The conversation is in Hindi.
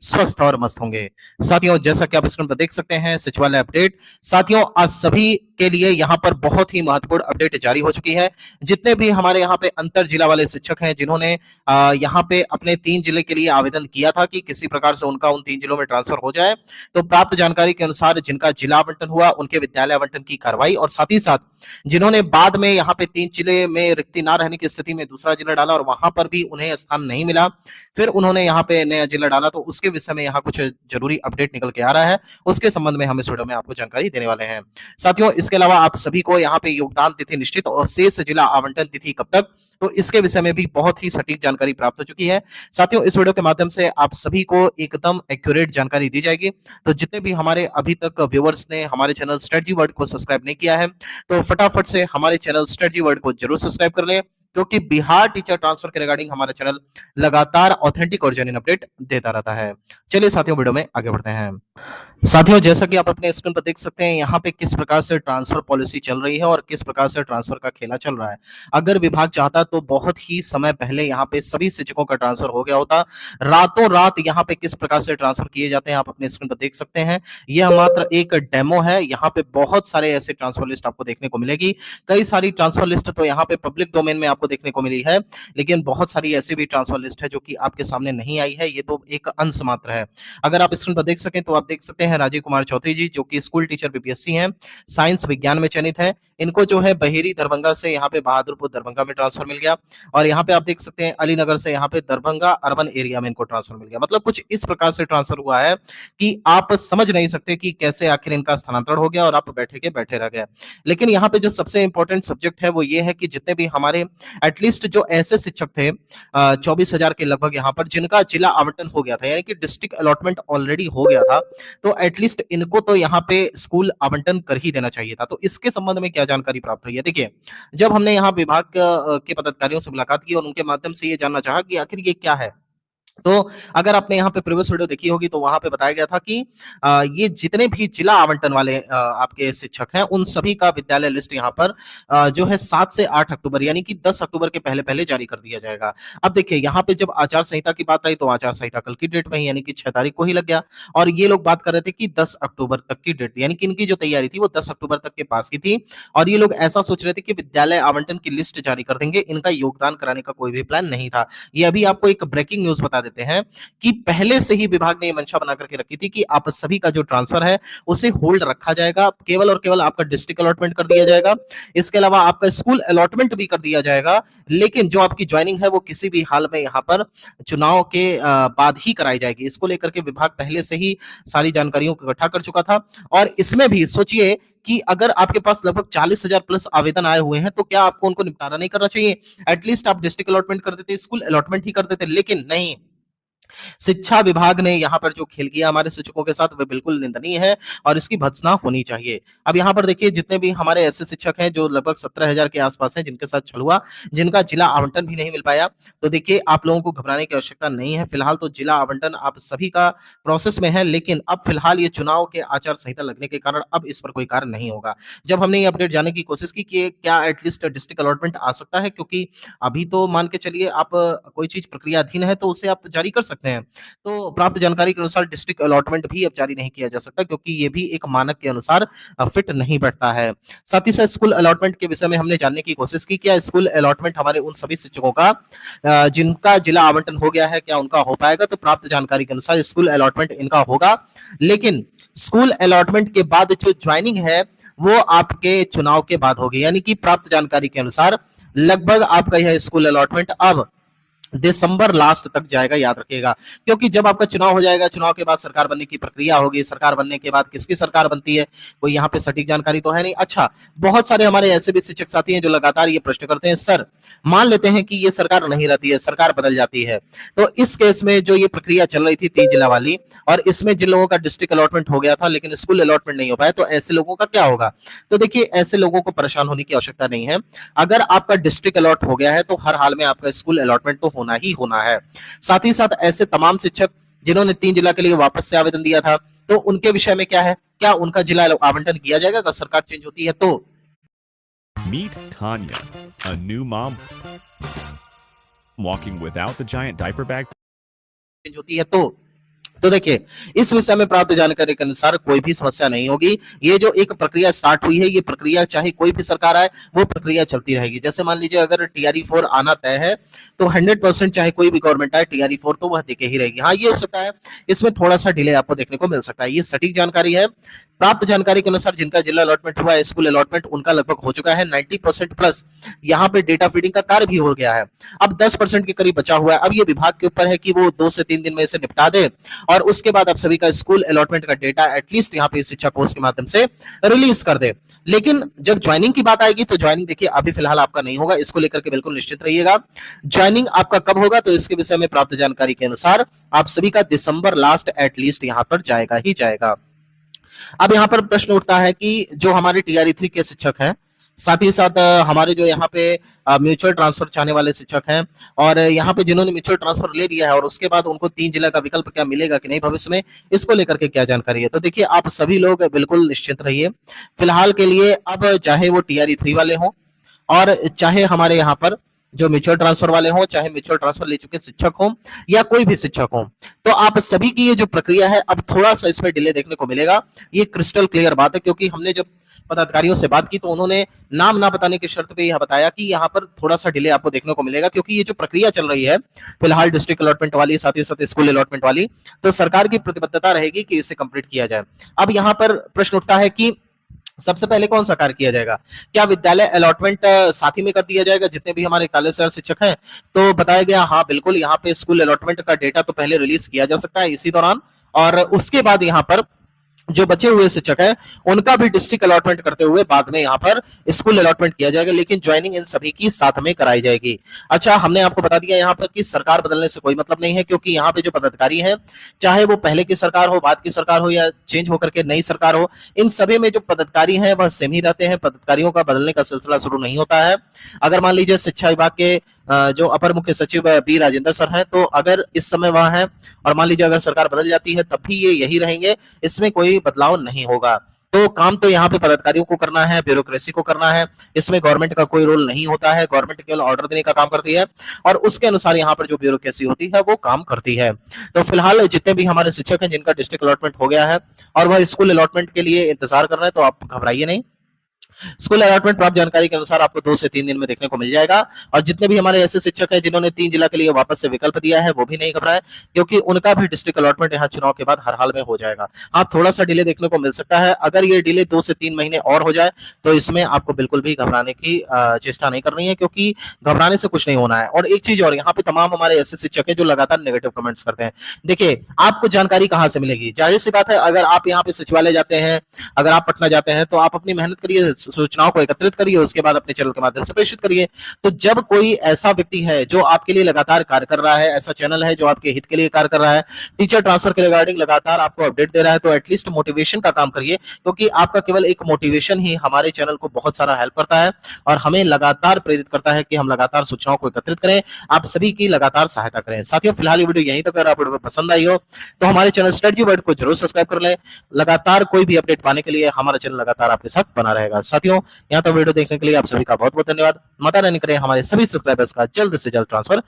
स्वस्थ और मस्त होंगे। साथियों, जैसा कि आप स्क्रीन पर देख सकते हैं सचिवालय अपडेट। साथियों, आज सभी के लिए यहाँ पर बहुत ही महत्वपूर्ण अपडेट जारी हो चुकी है। जितने भी हमारे यहाँ पे अंतर जिला वाले शिक्षक हैं जिन्होंने यहाँ पे अपने 3 जिले के लिए आवेदन किया था कि किसी प्रकार से उनका उन 3 जिलों में ट्रांसफर हो जाए, तो प्राप्त जानकारी के अनुसार जिनका जिला आवंटन हुआ उनके विद्यालय आवंटन की कार्रवाई, और साथ ही साथ जिन्होंने बाद में यहाँ पे 3 जिले में रिक्ति ना रहने की स्थिति में दूसरा जिला डाला और वहां पर भी उन्हें स्थान नहीं मिला, फिर उन्होंने यहाँ पे नया जिला डाला, तो उसके विषय में यहाँ कुछ जरूरी अपडेट निकल के आ रहा है। उसके संबंध में हम इस वीडियो में आपको जानकारी देने वाले हैं। साथियों, इसके अलावा आप सभी को यहाँ पे योगदान तिथि निश्चित और शेष जिला आवंटन तिथि कब तक, तो इसके विषय में भी बहुत ही सटीक जानकारी प्राप्त हो चुकी है। साथियों, इस वीडियो के माध्यम से आप सभी को एकदम एक्यूरेट जानकारी दी जाएगी। तो जितने भी हमारे अभी तक व्यूअर्स ने हमारे चैनल स्ट्रेटजी वर्ल्ड को सब्सक्राइब नहीं किया है, तो फटाफट से हमारे चैनल स्ट्रेटजी वर्ल्ड को जरूर सब्सक्राइब कर लें, क्योंकि बिहार टीचर ट्रांसफर के रिगार्डिंग हमारा चैनल लगातार ऑथेंटिक और जेन्युइन अपडेट देता रहता है। चलिए साथियों, वीडियो में आगे बढ़ते हैं। साथियों, जैसा कि आप अपने स्क्रीन पर देख सकते हैं, यहाँ पे किस प्रकार से ट्रांसफर पॉलिसी चल रही है और किस प्रकार से ट्रांसफर का खेला चल रहा है। अगर विभाग चाहता तो बहुत ही समय पहले यहाँ पे सभी शिक्षकों का ट्रांसफर हो गया होता। रातों रात यहाँ पे किस प्रकार से ट्रांसफर किए जाते हैं आप अपने स्क्रीन पर देख सकते हैं। यह मात्र एक डेमो है। यहाँ पे बहुत सारे ऐसे ट्रांसफर लिस्ट आपको देखने को मिलेगी। कई सारी ट्रांसफर लिस्ट तो यहाँ पे पब्लिक डोमेन में आपको देखने को मिली है, लेकिन बहुत सारी ऐसी भी ट्रांसफर लिस्ट है जो कि आपके सामने नहीं आई है। ये तो एक अंश मात्र है। अगर आप स्क्रीन पर देख सकें तो आप देख सकते हैं राजीव कुमार चौधरी जी, जो कि स्कूल टीचर बीपीएससी हैं, साइंस विज्ञान में चयनित है। इनको जो है बहेरी दरभंगा से यहाँ पे बहादुरपुर दरभंगा में ट्रांसफर मिल गया, और यहाँ पे आप देख सकते हैं अलीनगर से यहाँ पे दरभंगा अर्बन एरिया में इनको ट्रांसफर मिल गया। मतलब कुछ इस प्रकार से ट्रांसफर हुआ है कि आप समझ नहीं सकते कि कैसे आखिर इनका स्थानांतरण हो गया और आप बैठे के बैठे रह गए। लेकिन यहाँ पे जो सबसे इंपॉर्टेंट सब्जेक्ट है वो ये है कि जितने भी हमारे एटलीस्ट जो ऐसे शिक्षक थे 24,000 के लगभग यहाँ पर जिनका जिला आवंटन हो गया था, यानी कि डिस्ट्रिक्ट अलॉटमेंट ऑलरेडी हो गया था, तो एटलीस्ट इनको तो यहाँ पे स्कूल आवंटन कर ही देना चाहिए था। तो इसके संबंध में क्या जानकारी प्राप्त हुई है, देखिए, जब हमने यहाँ विभाग के पदाधिकारियों से मुलाकात की और उनके माध्यम से ये जानना चाहा कि आखिर ये क्या है, तो अगर आपने यहाँ पे प्रीवियस वीडियो देखी होगी तो वहां पे बताया गया था कि ये जितने भी जिला आवंटन वाले आपके शिक्षक हैं उन सभी का विद्यालय लिस्ट यहाँ पर जो है 7 से 8 अक्टूबर यानी कि 10 अक्टूबर के पहले पहले जारी कर दिया जाएगा। अब देखिए, यहाँ पे जब आचार संहिता की बात आई तो आचार संहिता कल की डेट में ही यानी कि 6 तारीख को ही लग गया, और ये लोग बात कर रहे थे कि 10 अक्टूबर तक की डेट थी, यानी कि इनकी जो तैयारी थी वो 10 अक्टूबर तक के पास की थी, और ये लोग ऐसा सोच रहे थे कि विद्यालय आवंटन की लिस्ट जारी कर देंगे, इनका योगदान कराने का कोई भी प्लान नहीं था। ये अभी आपको एक ब्रेकिंग न्यूज बता देते हैं कि पहले से ही विभाग ने ये मंशा बना करके रखी थी कि आप सभी का जो ट्रांसफर है उसे होल्ड रखा जाएगा, केवल और केवल आपका डिस्ट्रिक्ट अलॉटमेंट कर दिया जाएगा, इसके अलावा आपका स्कूल अलॉटमेंट भी कर दिया जाएगा, लेकिन जो आपकी ज्वाइनिंग है वो किसी भी हाल में यहाँ पर चुनाव के बाद ही कराई जाएगी। इसको लेकर के विभाग पहले से ही सारी जानकारियों को इकट्ठा कर चुका था, और इसमें भी सोचिए कि अगर आपके पास लगभग 40,000 प्लस आवेदन आए हुए हैं तो क्या आपको उनको निपटारा नहीं करना चाहिए? एटलीस्ट आप डिस्ट्रिक्ट अलॉटमेंट कर देते, स्कूल अलॉटमेंट ही कर देते, लेकिन नहीं। शिक्षा विभाग ने यहाँ पर जो खेल किया हमारे शिक्षकों के साथ वह बिल्कुल निंदनीय है और इसकी भर्त्सना होनी चाहिए। अब यहाँ पर देखिए, जितने भी हमारे ऐसे शिक्षक हैं जो लगभग 17,000 के आसपास हैं जिनके साथ छल हुआ, जिनका जिला आवंटन भी नहीं मिल पाया, तो देखिए आप लोगों को घबराने की आवश्यकता नहीं है। फिलहाल तो जिला आवंटन आप सभी का प्रोसेस में है, लेकिन अब फिलहाल ये चुनाव के आचार संहिता लगने के कारण अब इस पर कोई कार्य नहीं होगा। जब हमने ये अपडेट जानने की कोशिश की कि क्या एटलीस्ट डिस्ट्रिक्ट अलॉटमेंट आ सकता है, क्योंकि अभी तो मान के चलिए आप कोई चीज प्रक्रियाधीन है तो उसे आप जारी कर सकते हैं। तो प्राप्त जानकारी के अनुसार डिस्ट्रिक्ट अलॉटमेंट भी अब जारी नहीं किया जा सकता, क्योंकि ये भी एक मानक के अनुसार फिट नहीं बैठता है। साथ ही साथ स्कूल अलॉटमेंट के विषय में हमने जानने की कोशिश की, क्या स्कूल अलॉटमेंट हमारे उन सभी शिक्षकों का जिनका जिला आवंटन हो गया है क्या उनका हो पाएगा, तो प्राप्त जानकारी के अनुसार स्कूल अलॉटमेंट इनका होगा, लेकिन स्कूल अलॉटमेंट के बाद जो ज्वाइनिंग है वो आपके चुनाव के बाद होगी, यानी कि प्राप्त जानकारी के अनुसार लगभग आपका यह स्कूल अलॉटमेंट अब दिसंबर लास्ट तक जाएगा, याद रखिएगा। क्योंकि जब आपका चुनाव हो जाएगा, चुनाव के बाद सरकार बनने की प्रक्रिया होगी, सरकार बनने के बाद किसकी सरकार बनती है कोई यहाँ पे सटीक जानकारी तो है नहीं। अच्छा, बहुत सारे हमारे ऐसे भी शिक्षक साथी हैं जो लगातार ये प्रश्न करते हैं, सर मान लेते हैं कि ये सरकार नहीं रहती है, सरकार बदल जाती है, तो इस केस में जो ये प्रक्रिया चल रही थी 3 जिला वाली, और इसमें जिन लोगों का डिस्ट्रिक्ट अलॉटमेंट हो गया था लेकिन स्कूल अलॉटमेंट नहीं हो पाया, तो ऐसे लोगों का क्या होगा? तो देखिए, ऐसे लोगों को परेशान होने की आवश्यकता नहीं है। अगर आपका डिस्ट्रिक्ट अलॉट हो गया है तो हर हाल में आपका स्कूल अलॉटमेंट तो होना ही होना है। साथ ही साथ ऐसे तमाम शिक्षक जिन्होंने 3 जिला के लिए वापस से आवेदन दिया था, तो उनके विषय में क्या है, क्या उनका जिला आवंटन किया जाएगा अगर सरकार चेंज होती है तो? Meet Tanya, a new mom walking without the giant diaper bag. Change होती है तो तो देखिए, इस विषय में प्राप्त जानकारी के अनुसार कोई भी समस्या नहीं होगी। ये जो एक प्रक्रिया स्टार्ट हुई है, ये प्रक्रिया चाहे कोई भी सरकार आए, वो प्रक्रिया चलती रहेगी। जैसे मान लीजिए अगर टीआरई 4 आना तय है, तो 100% चाहे कोई भी गवर्नमेंट आए, टीआरई 4 तो वह देके ही रहेगी। हाँ, ये हो सकता है, इसमें थोड़ा-सा डिले आपको देखने को मिल सकता है। ये सटीक जानकारी है। प्राप्त जानकारी के अनुसार जिनका जिला अलॉटमेंट हुआ है, स्कूल अलॉटमेंट उनका लगभग हो चुका है 90% प्लस। यहाँ पे डेटा फीडिंग का कार्य भी हो गया है। अब 10% के करीब बचा हुआ है। अब ये विभाग के ऊपर है कि वो 2 से 3 दिन में इसे निपटा दे और उसके बाद आप सभी का स्कूल अलॉटमेंट का डेटा एटलीस्ट यहाँ पे शिक्षा कोष के माध्यम से रिलीज कर दे। लेकिन जब ज्वाइनिंग की बात आएगी तो ज्वाइनिंग देखिए अभी फिलहाल आपका नहीं होगा, इसको लेकर के बिल्कुल निश्चित रहिएगा। ज्वाइनिंग आपका कब होगा तो इसके विषय में प्राप्त जानकारी के अनुसार आप सभी का दिसंबर लास्ट एटलीस्ट यहाँ पर जाएगा ही जाएगा। अब यहाँ पर प्रश्न उठता है कि जो हमारे टीआरई 3 के शिक्षक हैं, साथ ही साथ हमारे जो यहाँ पे म्यूचुअल ट्रांसफर चाहने वाले शिक्षक हैं और यहाँ पे जिन्होंने म्यूचुअल ट्रांसफर ले लिया है और उसके बाद उनको 3 जिला का विकल्प क्या मिलेगा कि नहीं भविष्य में, इसको लेकर के क्या जानकारी है। तो देखिए आप सभी लोग बिल्कुल निश्चिंत रहिए। फिलहाल के लिए अब चाहे वो टीआरई 3 वाले हों और चाहे हमारे यहाँ पर जो म्यूचुअल ट्रांसफर वाले हों, चाहे म्यूचुअल ट्रांसफर ले चुके शिक्षक हों या कोई भी शिक्षक हों, तो आप सभी की ये जो प्रक्रिया है अब थोड़ा-सा इसमें डिले देखने को मिलेगा। ये क्रिस्टल क्लियर बात है क्योंकि हमने जब पदाधिकारियों से बात की तो उन्होंने नाम ना बताने की शर्त पे यह बताया कि यहाँ पर थोड़ा-सा डिले आपको देखने को मिलेगा क्योंकि ये जो प्रक्रिया चल रही है, फिलहाल डिस्ट्रिक्ट अलॉटमेंट वाली, साथ ही साथ स्कूल अलॉटमेंट वाली, तो सरकार की प्रतिबद्धता रहेगी कि इसे कंप्लीट किया जाए। अब यहाँ पर प्रश्न उठता है कि सबसे पहले कौन सा कार्य किया जाएगा? क्या विद्यालय अलॉटमेंट साथ ही में कर दिया जाएगा जितने भी हमारे 41,000 शिक्षक हैं? तो बताया गया हाँ, बिल्कुल यहाँ पे स्कूल अलॉटमेंट का डेटा तो पहले रिलीज किया जा सकता है इसी दौरान और उसके बाद यहाँ पर जो बचे हुए शिक्षक हैं उनका भी डिस्ट्रिक्ट अलॉटमेंट करते हुए बाद में यहाँ पर स्कूल अलॉटमेंट किया जाएगा, लेकिन ज्वाइनिंग इन सभी की साथ में कराई जाएगी। अच्छा, हमने आपको बता दिया यहाँ पर कि सरकार बदलने से कोई मतलब नहीं है क्योंकि यहाँ पे जो पदाधिकारी हैं, चाहे वो पहले की सरकार हो, बाद की सरकार हो या चेंज होकर के नई सरकार हो, इन सभी में जो पदाधिकारी हैं वह सेम ही रहते हैं। पदाधिकारियों का बदलने का सिलसिला शुरू नहीं होता है। अगर मान लीजिए शिक्षा विभाग के जो अपर मुख्य सचिव बी राजेंद्र सर हैं, तो अगर इस समय वहां हैं और मान लीजिए अगर सरकार बदल जाती है तब भी ये यही रहेंगे, इसमें कोई बदलाव नहीं होगा। तो काम तो यहाँ पे पदाधिकारियों को करना है, ब्यूरोक्रेसी को करना है, इसमें गवर्नमेंट का कोई रोल नहीं होता है। गवर्नमेंट केवल ऑर्डर देने का काम करती है और उसके अनुसार यहाँ पर जो ब्यूरोक्रेसी होती है वो काम करती है। तो फिलहाल जितने भी हमारे शिक्षक हैं जिनका डिस्ट्रिक्ट अलॉटमेंट हो गया है और वह स्कूल अलॉटमेंट के लिए इंतजार कर रहे हैं, तो आप घबराइए नहीं। स्कूल अलॉटमेंट प्राप्त जानकारी के अनुसार आपको 2 से 3 दिन में देखने को मिल जाएगा और जितने भी हमारे ऐसे शिक्षक हैं जिन्होंने 3 जिला के लिए वापस से विकल्प दिया है वो भी नहीं घबराएं क्योंकि उनका भी डिस्ट्रिक्ट अलॉटमेंट यहाँ चुनाव के बाद हर हाल में हो जाएगा। हाँ, थोड़ा सा डिले देखने को मिल सकता है। अगर ये डिले 2 से 3 महीने और हो जाए तो इसमें आपको बिल्कुल भी घबराने की चेष्टा नहीं करनी है क्योंकि घबराने से कुछ नहीं होना है। और एक चीज और, यहाँ पे तमाम हमारे ऐसे शिक्षक हैं जो लगातार नेगेटिव कमेंट्स करते हैं। देखिए, आपको जानकारी कहाँ से मिलेगी? जाहिर सी बात है, अगर आप यहाँ पे सचिवालय जाते हैं, अगर आप पटना जाते हैं तो आप अपनी मेहनत करिए, सूचनाओं को एकत्रित करिए, उसके बाद अपने चैनल के माध्यम से प्रेषित करिए। तो जब कोई ऐसा व्यक्ति है जो आपके लिए लगातार कार्य कर रहा है, ऐसा चैनल है जो आपके हित के लिए कार्य कर रहा है, टीचर ट्रांसफर के रिगार्डिंग लगातार आपको अपडेट दे रहा है, तो एटलीस्ट मोटिवेशन का काम करिए क्योंकि आपका केवल एक मोटिवेशन ही हमारे चैनल को बहुत सारा हेल्प करता है और हमें लगातार प्रेरित करता है कि हम लगातार सूचनाओं को एकत्रित करें, आप सभी की लगातार सहायता करें। साथियों, फिलहाल ये वीडियो यहीं तक। अगर आपको पसंद आई हो तो हमारे चैनल स्ट्रेटजी वर्ल्ड को जरूर सब्सक्राइब कर लें। लगातार कोई भी अपडेट पाने के लिए हमारा चैनल लगातार आपके साथ बना रहेगा। साथियों, यहाँ तक वीडियो देखने के लिए आप सभी का बहुत बहुत धन्यवाद। माता रानी करें हमारे सभी सब्सक्राइबर्स का जल्द से जल्द ट्रांसफर